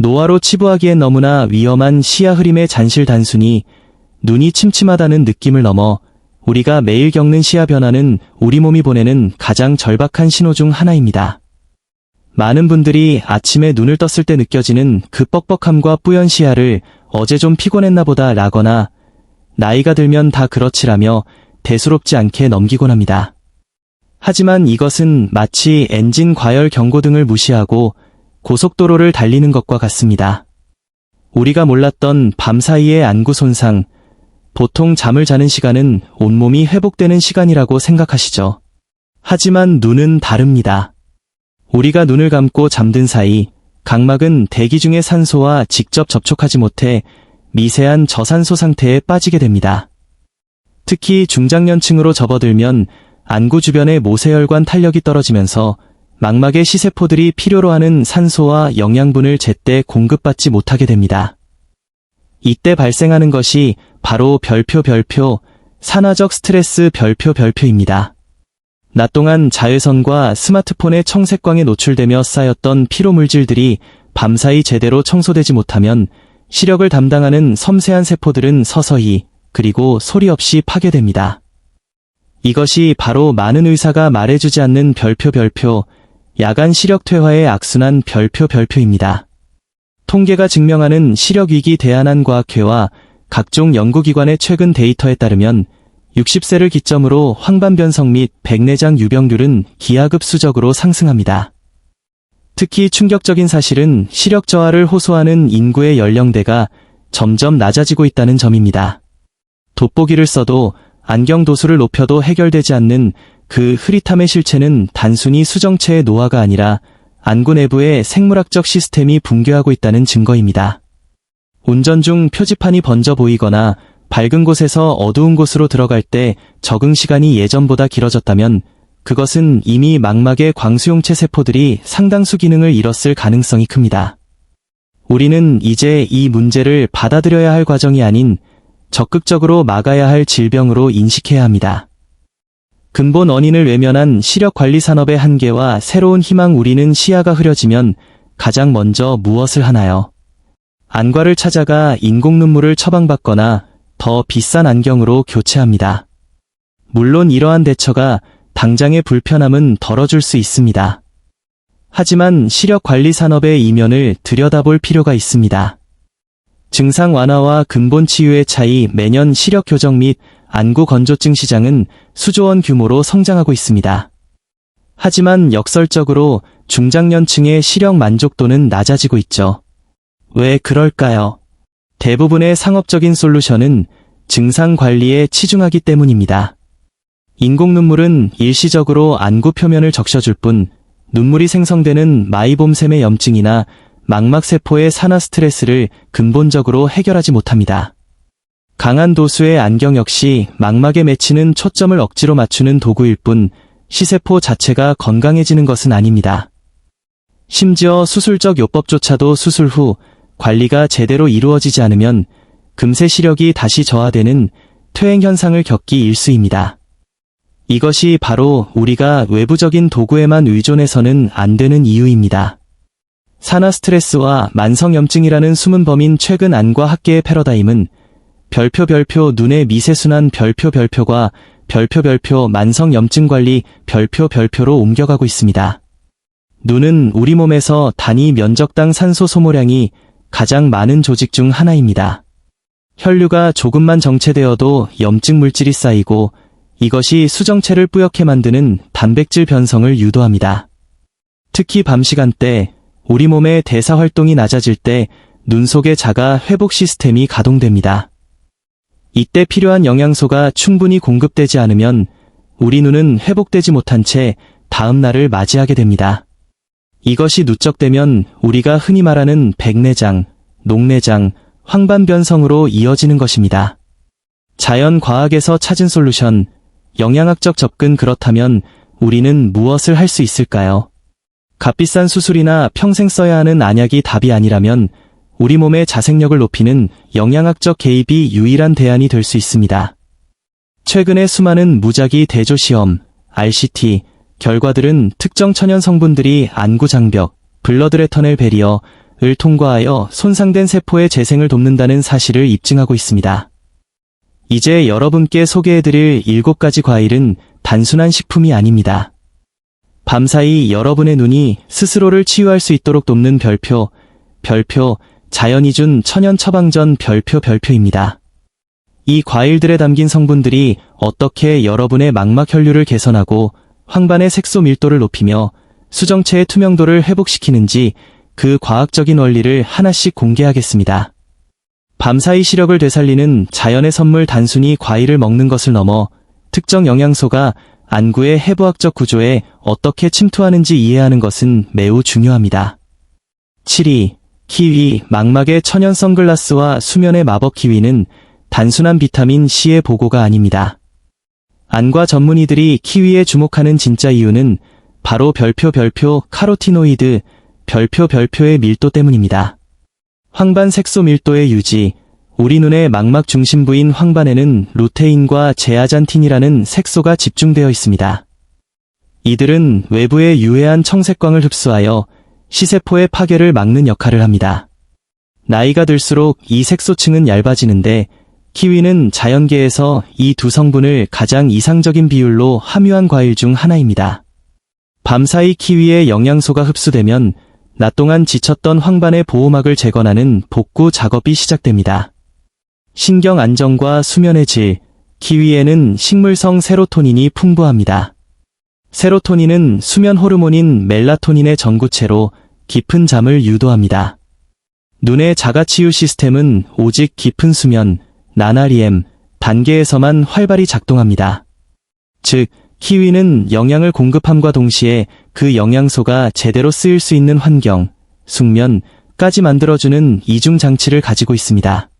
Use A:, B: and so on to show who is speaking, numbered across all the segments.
A: 노화로 치부하기엔 너무나 위험한 시야 흐림의 잔실 단순히 눈이 침침하다는 느낌을 넘어 우리가 매일 겪는 시야 변화는 우리 몸이 보내는 가장 절박한 신호 중 하나입니다. 많은 분들이 아침에 눈을 떴을 때 느껴지는 그 뻑뻑함과 뿌연 시야를 어제 좀 피곤했나 보다 라거나 나이가 들면 다 그렇지라며 대수롭지 않게 넘기곤 합니다. 하지만 이것은 마치 엔진 과열 경고등을 무시하고 고속도로를 달리는 것과 같습니다. 우리가 몰랐던 밤사이의 안구 손상, 보통 잠을 자는 시간은 온몸이 회복되는 시간이라고 생각하시죠. 하지만 눈은 다릅니다. 우리가 눈을 감고 잠든 사이 각막은 대기 중의 산소와 직접 접촉하지 못해 미세한 저산소 상태에 빠지게 됩니다. 특히 중장년층으로 접어들면 안구 주변의 모세혈관 탄력이 떨어지면서 망막의 시세포들이 필요로 하는 산소와 영양분을 제때 공급받지 못하게 됩니다. 이때 발생하는 것이 바로 별표, 산화적 스트레스 별표입니다. 낮 동안 자외선과 스마트폰의 청색광에 노출되며 쌓였던 피로물질들이 밤사이 제대로 청소되지 못하면 시력을 담당하는 섬세한 세포들은 서서히 그리고 소리 없이 파괴됩니다. 이것이 바로 많은 의사가 말해주지 않는 별표, 야간 시력 퇴화의 악순환 별표입니다. 통계가 증명하는 시력위기 대한한과학회와 각종 연구기관의 최근 데이터에 따르면 60세를 기점으로 황반변성 및 백내장 유병률은 기하급수적으로 상승합니다. 특히 충격적인 사실은 시력 저하를 호소하는 인구의 연령대가 점점 낮아지고 있다는 점입니다. 돋보기를 써도 안경 도수를 높여도 해결되지 않는 그 흐릿함의 실체는 단순히 수정체의 노화가 아니라 안구 내부의 생물학적 시스템이 붕괴하고 있다는 증거입니다. 운전 중 표지판이 번져 보이거나 밝은 곳에서 어두운 곳으로 들어갈 때 적응 시간이 예전보다 길어졌다면 그것은 이미 망막의 광수용체 세포들이 상당수 기능을 잃었을 가능성이 큽니다. 우리는 이제 이 문제를 받아들여야 할 과정이 아닌 적극적으로 막아야 할 질병으로 인식해야 합니다. 근본 원인을 외면한 시력관리 산업의 한계와 새로운 희망. 우리는 시야가 흐려지면 가장 먼저 무엇을 하나요? 안과를 찾아가 인공 눈물을 처방받거나 더 비싼 안경으로 교체합니다. 물론 이러한 대처가 당장의 불편함은 덜어줄 수 있습니다. 하지만 시력관리 산업의 이면을 들여다볼 필요가 있습니다. 증상 완화와 근본 치유의 차이. 매년 시력 교정 및 안구 건조증 시장은 수조 원 규모로 성장하고 있습니다. 하지만 역설적으로 중장년층의 시력 만족도는 낮아지고 있죠. 왜 그럴까요? 대부분의 상업적인 솔루션은 증상 관리에 치중하기 때문입니다. 인공 눈물은 일시적으로 안구 표면을 적셔줄 뿐 눈물이 생성되는 마이봄샘의 염증이나 망막세포의 산화 스트레스를 근본적으로 해결하지 못합니다. 강한 도수의 안경 역시 망막에 맺히는 초점을 억지로 맞추는 도구일 뿐 시세포 자체가 건강해지는 것은 아닙니다. 심지어 수술적 요법조차도 수술 후 관리가 제대로 이루어지지 않으면 금세 시력이 다시 저하되는 퇴행 현상을 겪기 일쑤입니다. 이것이 바로 우리가 외부적인 도구에만 의존해서는 안 되는 이유입니다. 산화 스트레스와 만성염증이라는 숨은 범인. 최근 안과 학계의 패러다임은 별표 눈의 미세순환 별표과 별표 만성염증관리 별표로 옮겨가고 있습니다. 눈은 우리 몸에서 단위 면적당 산소 소모량이 가장 많은 조직 중 하나입니다. 혈류가 조금만 정체되어도 염증 물질이 쌓이고 이것이 수정체를 뿌옇게 만드는 단백질 변성을 유도합니다. 특히 밤 시간대 우리 몸의 대사 활동이 낮아질 때 눈 속의 자가 회복 시스템이 가동됩니다. 이때 필요한 영양소가 충분히 공급되지 않으면 우리 눈은 회복되지 못한 채 다음 날을 맞이하게 됩니다. 이것이 누적되면 우리가 흔히 말하는 백내장, 녹내장, 황반변성으로 이어지는 것입니다. 자연과학에서 찾은 솔루션, 영양학적 접근. 그렇다면 우리는 무엇을 할 수 있을까요? 값비싼 수술이나 평생 써야 하는 안약이 답이 아니라면 우리 몸의 자생력을 높이는 영양학적 개입이 유일한 대안이 될 수 있습니다. 최근의 수많은 무작위 대조시험, RCT, 결과들은 특정 천연 성분들이 안구 장벽, 블러드 레터넬 베리어, 통과하여 손상된 세포의 재생을 돕는다는 사실을 입증하고 있습니다. 이제 여러분께 소개해드릴 7가지 과일은 단순한 식품이 아닙니다. 밤사이 여러분의 눈이 스스로를 치유할 수 있도록 돕는 별표, 자연이 준 천연 처방전 별표입니다. 이 과일들에 담긴 성분들이 어떻게 여러분의 망막 혈류를 개선하고 황반의 색소 밀도를 높이며 수정체의 투명도를 회복시키는지 그 과학적인 원리를 하나씩 공개하겠습니다. 밤사이 시력을 되살리는 자연의 선물, 단순히 과일을 먹는 것을 넘어 특정 영양소가 안구의 해부학적 구조에 어떻게 침투하는지 이해하는 것은 매우 중요합니다. 7위, 키위. 망막의 천연 선글라스와 수면의 마법. 키위는 단순한 비타민 C의 보고가 아닙니다. 안과 전문의들이 키위에 주목하는 진짜 이유는 바로 카로티노이드, 별표의 밀도 때문입니다. 황반 색소 밀도의 유지. 우리 눈의 망막 중심부인 황반에는 루테인과 제아잔틴이라는 색소가 집중되어 있습니다. 이들은 외부의 유해한 청색광을 흡수하여 시세포의 파괴를 막는 역할을 합니다. 나이가 들수록 이 색소층은 얇아지는데 키위는 자연계에서 이 두 성분을 가장 이상적인 비율로 함유한 과일 중 하나입니다. 밤사이 키위의 영양소가 흡수되면 낮 동안 지쳤던 황반의 보호막을 재건하는 복구 작업이 시작됩니다. 신경 안정과 수면의 질. 키위에는 식물성 세로토닌이 풍부합니다. 세로토닌은 수면 호르몬인 멜라토닌의 전구체로 깊은 잠을 유도합니다. 눈의 자가치유 시스템은 오직 깊은 수면, 나나리엠 단계에서만 활발히 작동합니다. 즉, 키위는 영양을 공급함과 동시에 그 영양소가 제대로 쓰일 수 있는 환경, 숙면까지 만들어주는 이중 장치를 가지고 있습니다.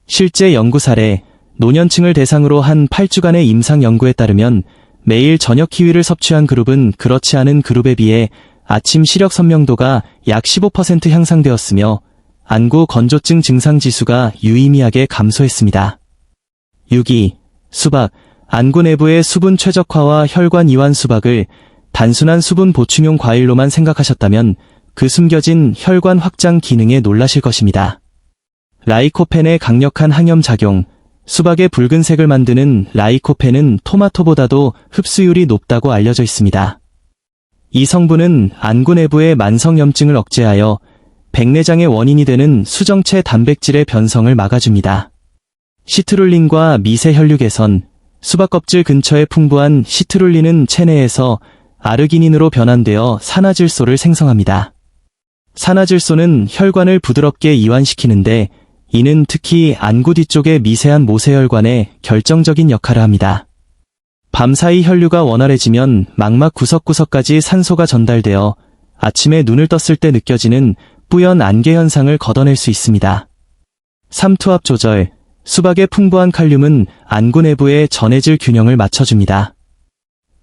A: 실제 연구 사례, 노년층을 대상으로 한 8주간의 임상 연구에 따르면 매일 저녁 키위를 섭취한 그룹은 그렇지 않은 그룹에 비해 아침 시력 선명도가 약 15% 향상되었으며 안구 건조증 증상 지수가 유의미하게 감소했습니다. 6위, 수박. 안구 내부의 수분 최적화와 혈관 이완. 수박을 단순한 수분 보충용 과일로만 생각하셨다면 그 숨겨진 혈관 확장 기능에 놀라실 것입니다. 라이코펜의 강력한 항염 작용. 수박의 붉은색을 만드는 라이코펜은 토마토보다도 흡수율이 높다고 알려져 있습니다. 이 성분은 안구 내부의 만성염증을 억제하여 백내장의 원인이 되는 수정체 단백질의 변성을 막아줍니다. 시트룰린과 미세 혈류 개선. 수박 껍질 근처에 풍부한 시트룰린은 체내에서 아르기닌으로 변환되어 산화질소를 생성합니다. 산화질소는 혈관을 부드럽게 이완시키는데 이는 특히 안구 뒤쪽의 미세한 모세혈관에 결정적인 역할을 합니다. 밤사이 혈류가 원활해지면 망막 구석구석까지 산소가 전달되어 아침에 눈을 떴을 때 느껴지는 뿌연 안개 현상을 걷어낼 수 있습니다. 삼투압 조절. 수박의 풍부한 칼륨은 안구 내부의 전해질 균형을 맞춰줍니다.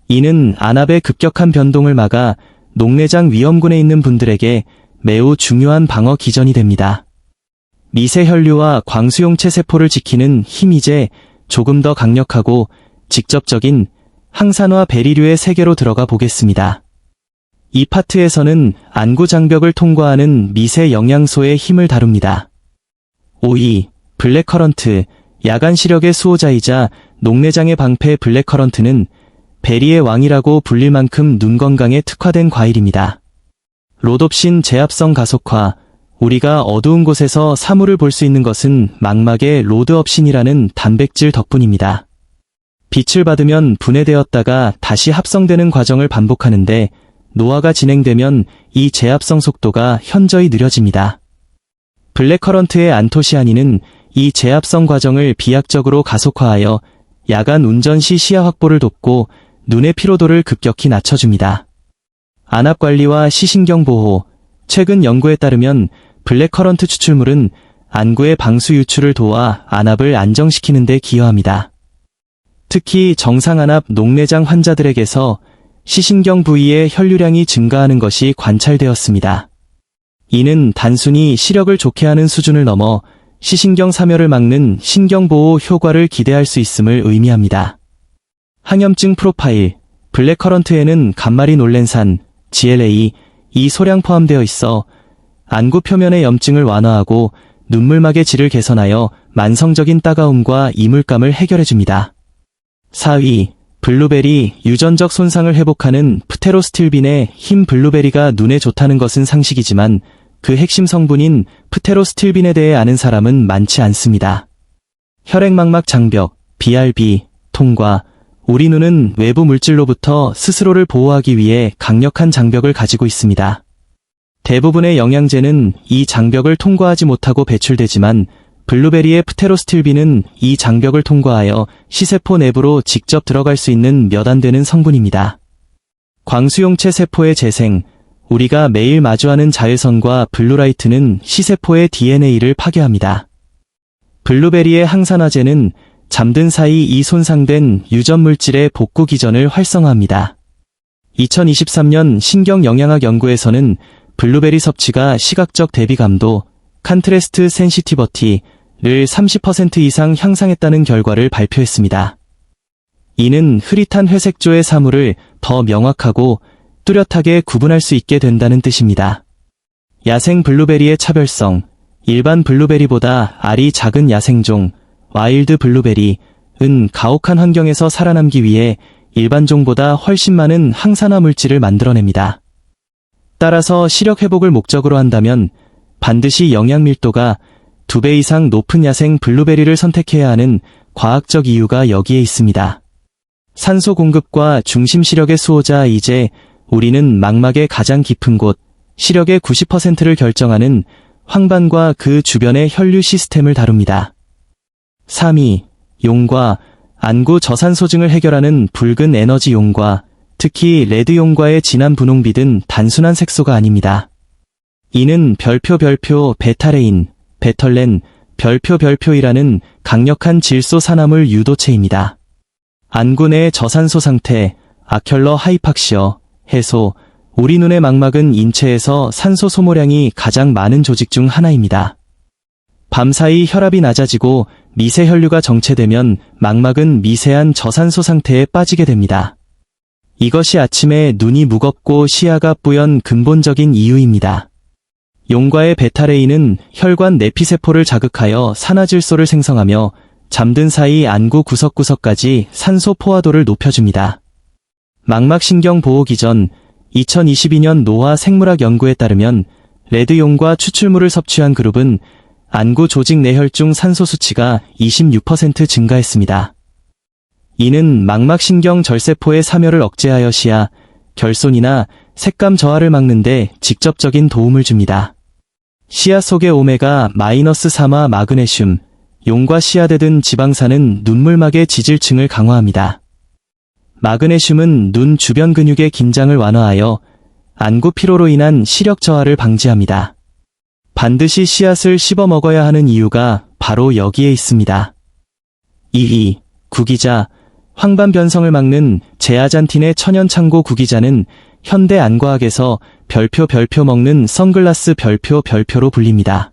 A: 이는 안압의 급격한 변동을 막아 녹내장 위험군에 있는 분들에게 매우 중요한 방어 기전이 됩니다. 미세 혈류와 광수용체 세포를 지키는 힘이제. 조금 더 강력하고 직접적인 항산화 베리류의 세계로 들어가 보겠습니다. 이 파트에서는 안구 장벽을 통과하는 미세 영양소의 힘을 다룹니다. 5위, 블랙커런트. 야간 시력의 수호자이자 녹내장의 방패. 블랙커런트는 베리의 왕이라고 불릴 만큼 눈 건강에 특화된 과일입니다. 로놉신 제압성 가속화. 우리가 어두운 곳에서 사물을 볼 수 있는 것은 망막의 로드업신이라는 단백질 덕분입니다. 빛을 받으면 분해되었다가 다시 합성되는 과정을 반복하는데 노화가 진행되면 이 제압성 속도가 현저히 느려집니다. 블랙커런트의 안토시아닌은 이 제압성 과정을 비약적으로 가속화하여 야간 운전 시 시야 확보를 돕고 눈의 피로도를 급격히 낮춰줍니다. 안압 관리와 시신경 보호. 최근 연구에 따르면 블랙커런트 추출물은 안구의 방수 유출을 도와 안압을 안정시키는 데 기여합니다. 특히 정상안압 녹내장 환자들에게서 시신경 부위의 혈류량이 증가하는 것이 관찰되었습니다. 이는 단순히 시력을 좋게 하는 수준을 넘어 시신경 사멸을 막는 신경보호 효과를 기대할 수 있음을 의미합니다. 항염증 프로파일. 블랙커런트에는 감마린 올렌산, GLA, 이 소량 포함되어 있어 안구 표면의 염증을 완화하고 눈물막의 질을 개선하여 만성적인 따가움과 이물감을 해결해줍니다. 4위, 블루베리. 유전적 손상을 회복하는 프테로스틸빈의 흰 블루베리가 눈에 좋다는 것은 상식이지만 그 핵심 성분인 프테로스틸빈에 대해 아는 사람은 많지 않습니다. 혈액망막 장벽, BRB, 통과. 우리 눈은 외부 물질로부터 스스로를 보호하기 위해 강력한 장벽을 가지고 있습니다. 대부분의 영양제는 이 장벽을 통과하지 못하고 배출되지만 블루베리의 프테로스틸빈은 이 장벽을 통과하여 시세포 내부로 직접 들어갈 수 있는 몇 안 되는 성분입니다. 광수용체 세포의 재생. 우리가 매일 마주하는 자외선과 블루라이트는 시세포의 DNA를 파괴합니다. 블루베리의 항산화제는 잠든 사이 이 손상된 유전 물질의 복구 기전을 활성화합니다. 2023년 신경영양학 연구에서는 블루베리 섭취가 시각적 대비감도, 컨트래스트 센시티버티를 30% 이상 향상했다는 결과를 발표했습니다. 이는 흐릿한 회색조의 사물을 더 명확하고 뚜렷하게 구분할 수 있게 된다는 뜻입니다. 야생 블루베리의 차별성. 일반 블루베리보다 알이 작은 야생종, 와일드 블루베리은 가혹한 환경에서 살아남기 위해 일반종보다 훨씬 많은 항산화 물질을 만들어냅니다. 따라서 시력 회복을 목적으로 한다면 반드시 영양 밀도가 2배 이상 높은 야생 블루베리를 선택해야 하는 과학적 이유가 여기에 있습니다. 산소 공급과 중심 시력의 수호자. 이제 우리는 망막의 가장 깊은 곳, 시력의 90%를 결정하는 황반과 그 주변의 혈류 시스템을 다룹니다. 3위, 용과. 안구 저산소증을 해결하는 붉은 에너지 용과, 특히 레드 용과의 진한 분홍빛은 단순한 색소가 아닙니다. 이는 별표 베타레인, 베털렌, 별표이라는 강력한 질소 산화물 유도체입니다. 안구 내 저산소 상태, 아큘러 하이팍시어, 해소. 우리 눈의 망막은 인체에서 산소 소모량이 가장 많은 조직 중 하나입니다. 밤사이 혈압이 낮아지고 미세 혈류가 정체되면 망막은 미세한 저산소 상태에 빠지게 됩니다. 이것이 아침에 눈이 무겁고 시야가 뿌연 근본적인 이유입니다. 용과의 베타레인은 혈관 내피세포를 자극하여 산화질소를 생성하며 잠든 사이 안구 구석구석까지 산소 포화도를 높여줍니다. 망막신경 보호 기전. 2022년 노화 생물학 연구에 따르면 레드용과 추출물을 섭취한 그룹은 안구 조직 내혈중 산소 수치가 26% 증가했습니다. 이는 망막신경 절세포의 사멸을 억제하여 시야, 결손이나 색감 저하를 막는 데 직접적인 도움을 줍니다. 시야 속의 오메가-3화 마그네슘, 용과 씨앗에 든 지방산은 눈물막의 지질층을 강화합니다. 마그네슘은 눈 주변 근육의 긴장을 완화하여 안구 피로로 인한 시력 저하를 방지합니다. 반드시 씨앗을 씹어 먹어야 하는 이유가 바로 여기에 있습니다. 2위, 구기자. 황반 변성을 막는 제아잔틴의 천연창고 구기자는 현대 안과학에서 별표 먹는 선글라스 별표로 불립니다.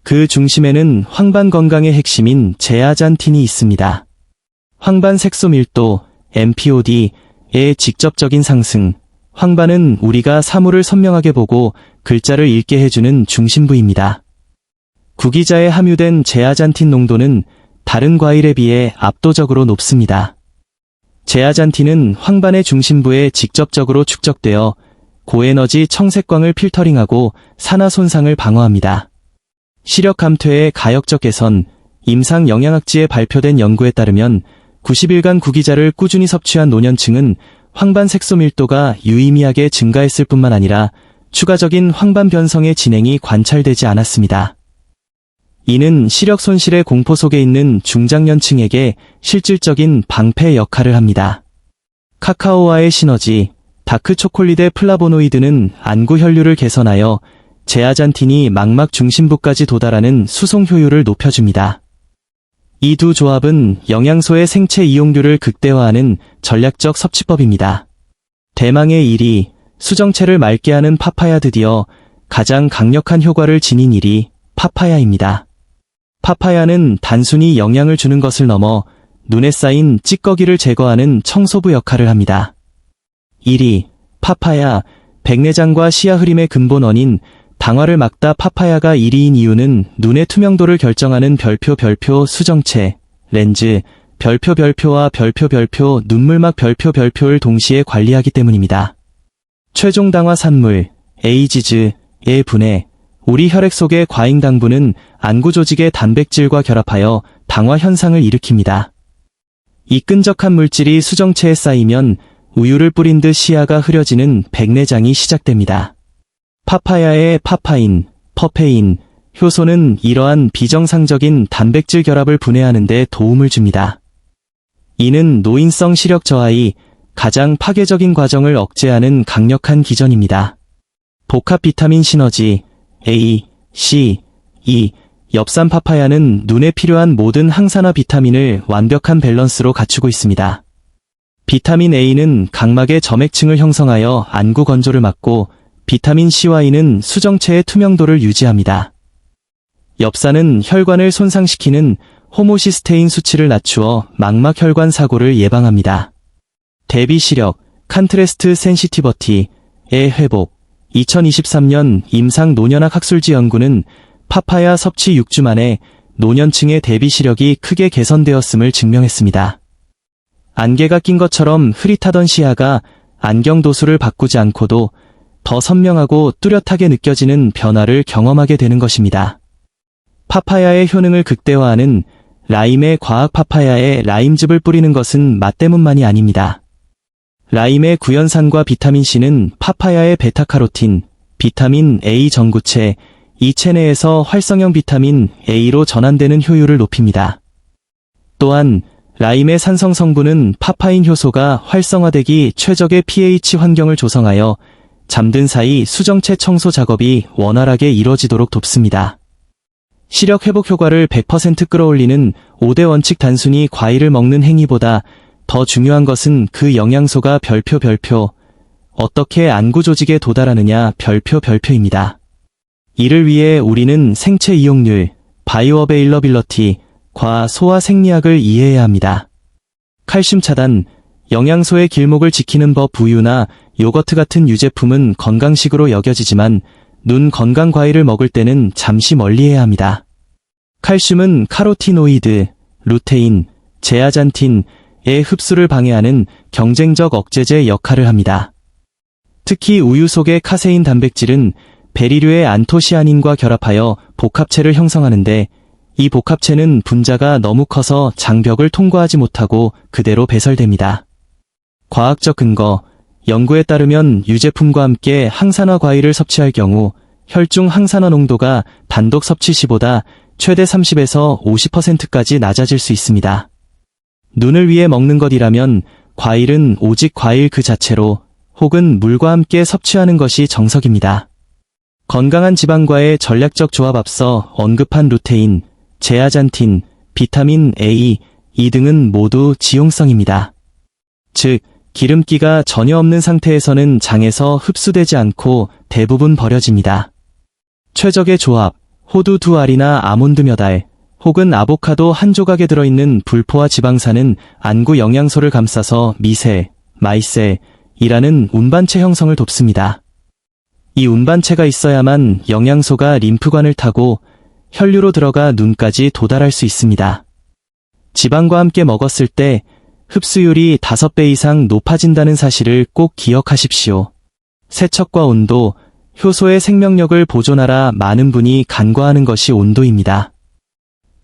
A: 그 중심에는 황반 건강의 핵심인 제아잔틴이 있습니다. 황반 색소 밀도, MPOD의 직접적인 상승. 황반은 우리가 사물을 선명하게 보고 글자를 읽게 해주는 중심부입니다. 구기자에 함유된 제아잔틴 농도는 다른 과일에 비해 압도적으로 높습니다. 제아잔틴은 황반의 중심부에 직접적으로 축적되어 고에너지 청색광을 필터링하고 산화 손상을 방어합니다. 시력 감퇴의 가역적 개선. 임상 영양학지에 발표된 연구에 따르면 90일간 구기자를 꾸준히 섭취한 노년층은 황반 색소 밀도가 유의미하게 증가했을 뿐만 아니라 추가적인 황반 변성의 진행이 관찰되지 않았습니다. 이는 시력 손실의 공포 속에 있는 중장년층에게 실질적인 방패 역할을 합니다. 카카오와의 시너지. 다크 초콜릿의 플라보노이드는 안구 혈류를 개선하여 제아잔틴이 망막 중심부까지 도달하는 수송 효율을 높여줍니다. 이 두 조합은 영양소의 생체 이용률을 극대화하는 전략적 섭취법입니다. 대망의 1위, 수정체를 맑게 하는 파파야. 드디어 가장 강력한 효과를 지닌 1위, 파파야입니다. 파파야는 단순히 영양을 주는 것을 넘어 눈에 쌓인 찌꺼기를 제거하는 청소부 역할을 합니다. 1위, 파파야. 백내장과 시야 흐림의 근본 원인 당화를 막다 파파야가 1위인 이유는 눈의 투명도를 결정하는 별표 수정체, 렌즈, 별표와 별표 눈물막 별표를 동시에 관리하기 때문입니다. 최종 당화 산물, 에이지즈의 분해, 우리 혈액 속의 과잉당분은 안구 조직의 단백질과 결합하여 당화 현상을 일으킵니다. 이 끈적한 물질이 수정체에 쌓이면 우유를 뿌린 듯 시야가 흐려지는 백내장이 시작됩니다. 파파야의 파파인, 퍼페인, 효소는 이러한 비정상적인 단백질 결합을 분해하는 데 도움을 줍니다. 이는 노인성 시력 저하의 가장 파괴적인 과정을 억제하는 강력한 기전입니다. 복합 비타민 시너지, A, C, E, 엽산 파파야는 눈에 필요한 모든 항산화 비타민을 완벽한 밸런스로 갖추고 있습니다. 비타민 A는 각막의 점액층을 형성하여 안구 건조를 막고 비타민 C와 E는 수정체의 투명도를 유지합니다. 엽산은 혈관을 손상시키는 호모시스테인 수치를 낮추어 망막혈관 사고를 예방합니다. 대비 시력, 컨트래스트 센시티버티의 회복, 2023년 임상 노년학 학술지 연구는 파파야 섭취 6주 만에 노년층의 대비 시력이 크게 개선되었음을 증명했습니다. 안개가 낀 것처럼 흐릿하던 시야가 안경 도수를 바꾸지 않고도 더 선명하고 뚜렷하게 느껴지는 변화를 경험하게 되는 것입니다. 파파야의 효능을 극대화하는 라임의 과학 파파야에 라임즙을 뿌리는 것은 맛 때문만이 아닙니다. 라임의 구연산과 비타민 C는 파파야의 베타카로틴, 비타민 A 전구체, 이 체내에서 활성형 비타민 A로 전환되는 효율을 높입니다. 또한 라임의 산성 성분은 파파인 효소가 활성화되기 최적의 pH 환경을 조성하여 잠든 사이 수정체 청소 작업이 원활하게 이루어지도록 돕습니다. 시력 회복 효과를 100% 끌어올리는 5대 원칙. 단순히 과일을 먹는 행위보다 더 중요한 것은 그 영양소가 별표 어떻게 안구 조직에 도달하느냐 별표입니다. 이를 위해 우리는 생체 이용률, 바이오어베일러빌러티과 소화 생리학을 이해해야 합니다. 칼슘 차단, 영양소의 길목을 지키는 법. 우유나 요거트 같은 유제품은 건강식으로 여겨지지만 눈 건강 과일을 먹을 때는 잠시 멀리해야 합니다. 칼슘은 카로티노이드, 루테인, 제아잔틴의 흡수를 방해하는 경쟁적 억제제 역할을 합니다. 특히 우유 속의 카세인 단백질은 베리류의 안토시아닌과 결합하여 복합체를 형성하는데 이 복합체는 분자가 너무 커서 장벽을 통과하지 못하고 그대로 배설됩니다. 과학적 근거, 연구에 따르면 유제품과 함께 항산화 과일을 섭취할 경우 혈중 항산화 농도가 단독 섭취 시보다 최대 30에서 50%까지 낮아질 수 있습니다. 눈을 위해 먹는 것이라면 과일은 오직 과일 그 자체로 혹은 물과 함께 섭취하는 것이 정석입니다. 건강한 지방과의 전략적 조합. 앞서 언급한 루테인, 제아잔틴, 비타민 A, E 등은 모두 지용성입니다. 즉, 기름기가 전혀 없는 상태에서는 장에서 흡수되지 않고 대부분 버려집니다. 최적의 조합, 호두 2알이나 아몬드 몇 알, 혹은 아보카도 한 조각에 들어있는 불포화 지방산은 안구 영양소를 감싸서 미셀, 마이셀이라는 운반체 형성을 돕습니다. 이 운반체가 있어야만 영양소가 림프관을 타고 혈류로 들어가 눈까지 도달할 수 있습니다. 지방과 함께 먹었을 때 흡수율이 5배 이상 높아진다는 사실을 꼭 기억하십시오. 세척과 온도, 효소의 생명력을 보존하라. 많은 분이 간과하는 것이 온도입니다.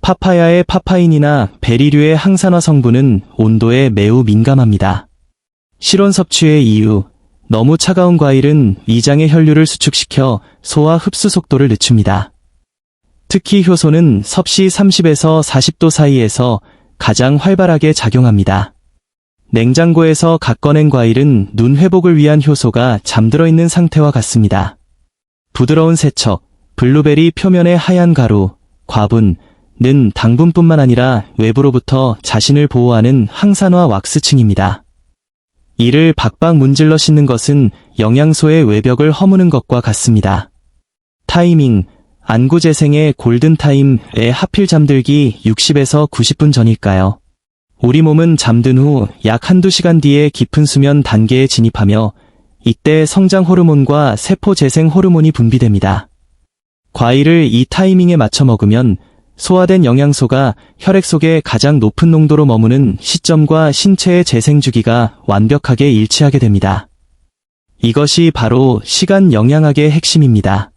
A: 파파야의 파파인이나 베리류의 항산화 성분은 온도에 매우 민감합니다. 실온 섭취의 이유, 너무 차가운 과일은 위장의 혈류를 수축시켜 소화 흡수 속도를 늦춥니다. 특히 효소는 섭씨 30에서 40도 사이에서 가장 활발하게 작용합니다. 냉장고에서 갓 꺼낸 과일은 눈 회복을 위한 효소가 잠들어 있는 상태와 같습니다. 부드러운 세척, 블루베리 표면의 하얀 가루, 과분은 당분뿐만 아니라 외부로부터 자신을 보호하는 항산화 왁스층입니다. 이를 박박 문질러 씻는 것은 영양소의 외벽을 허무는 것과 같습니다. 타이밍, 안구 재생의 골든타임에 하필 잠들기 60에서 90분 전일까요? 우리 몸은 잠든 후 약 한두 시간 뒤에 깊은 수면 단계에 진입하며 이때 성장 호르몬과 세포 재생 호르몬이 분비됩니다. 과일을 이 타이밍에 맞춰 먹으면 소화된 영양소가 혈액 속에 가장 높은 농도로 머무는 시점과 신체의 재생 주기가 완벽하게 일치하게 됩니다. 이것이 바로 시간 영양학의 핵심입니다.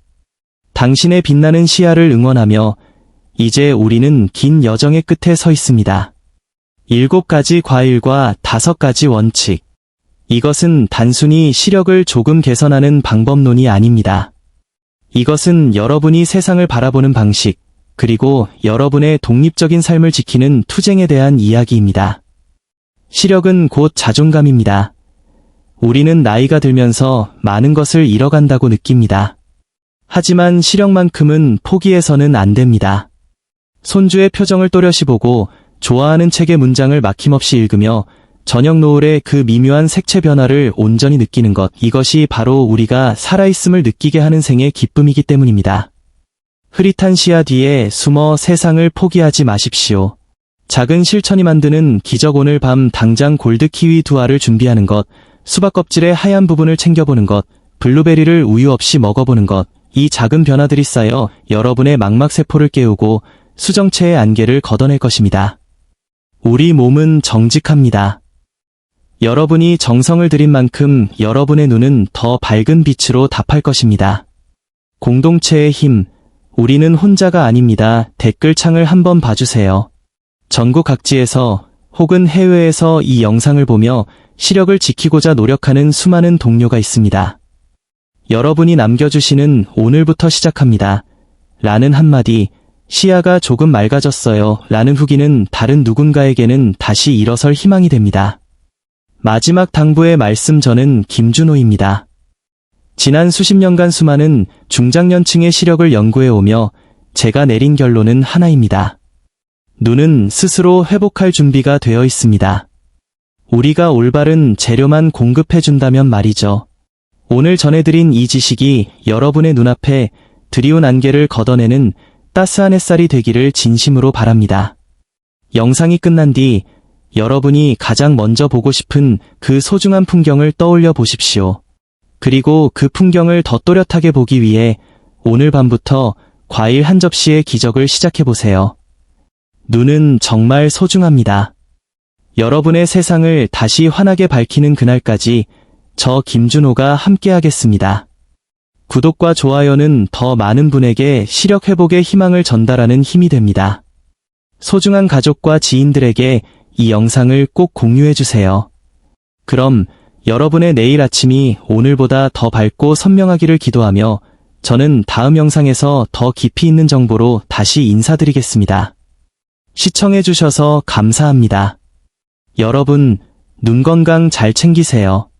A: 당신의 빛나는 시야를 응원하며 이제 우리는 긴 여정의 끝에 서 있습니다. 7가지 과일과 5가지 원칙. 이것은 단순히 시력을 조금 개선하는 방법론이 아닙니다. 이것은 여러분이 세상을 바라보는 방식, 그리고 여러분의 독립적인 삶을 지키는 투쟁에 대한 이야기입니다. 시력은 곧 자존감입니다. 우리는 나이가 들면서 많은 것을 잃어간다고 느낍니다. 하지만 시력만큼은 포기해서는 안 됩니다. 손주의 표정을 또렷이 보고 좋아하는 책의 문장을 막힘없이 읽으며 저녁 노을의 그 미묘한 색채 변화를 온전히 느끼는 것, 이것이 바로 우리가 살아있음을 느끼게 하는 생의 기쁨이기 때문입니다. 흐릿한 시야 뒤에 숨어 세상을 포기하지 마십시오. 작은 실천이 만드는 기적. 오늘 밤 당장 골드 키위 2알을 준비하는 것, 수박 껍질의 하얀 부분을 챙겨보는 것, 블루베리를 우유 없이 먹어보는 것, 이 작은 변화들이 쌓여 여러분의 망막세포를 깨우고 수정체의 안개를 걷어낼 것입니다. 우리 몸은 정직합니다. 여러분이 정성을 들인 만큼 여러분의 눈은 더 밝은 빛으로 답할 것입니다. 공동체의 힘, 우리는 혼자가 아닙니다. 댓글창을 한번 봐주세요. 전국 각지에서 혹은 해외에서 이 영상을 보며 시력을 지키고자 노력하는 수많은 동료가 있습니다. 여러분이 남겨주시는 오늘부터 시작합니다. 라는 한마디, 시야가 조금 맑아졌어요. 라는 후기는 다른 누군가에게는 다시 일어설 희망이 됩니다. 마지막 당부의 말씀. 저는 김준호입니다. 지난 수십 년간 수많은 중장년층의 시력을 연구해오며 제가 내린 결론은 하나입니다. 눈은 스스로 회복할 준비가 되어 있습니다. 우리가 올바른 재료만 공급해준다면 말이죠. 오늘 전해드린 이 지식이 여러분의 눈앞에 드리운 안개를 걷어내는 따스한 햇살이 되기를 진심으로 바랍니다. 영상이 끝난 뒤 여러분이 가장 먼저 보고 싶은 그 소중한 풍경을 떠올려 보십시오. 그리고 그 풍경을 더 또렷하게 보기 위해 오늘 밤부터 과일 한 접시의 기적을 시작해보세요. 눈은 정말 소중합니다. 여러분의 세상을 다시 환하게 밝히는 그날까지 저 김준호가 함께하겠습니다. 구독과 좋아요는 더 많은 분에게 시력 회복의 희망을 전달하는 힘이 됩니다. 소중한 가족과 지인들에게 이 영상을 꼭 공유해주세요. 그럼 여러분의 내일 아침이 오늘보다 더 밝고 선명하기를 기도하며 저는 다음 영상에서 더 깊이 있는 정보로 다시 인사드리겠습니다. 시청해주셔서 감사합니다. 여러분, 눈 건강 잘 챙기세요.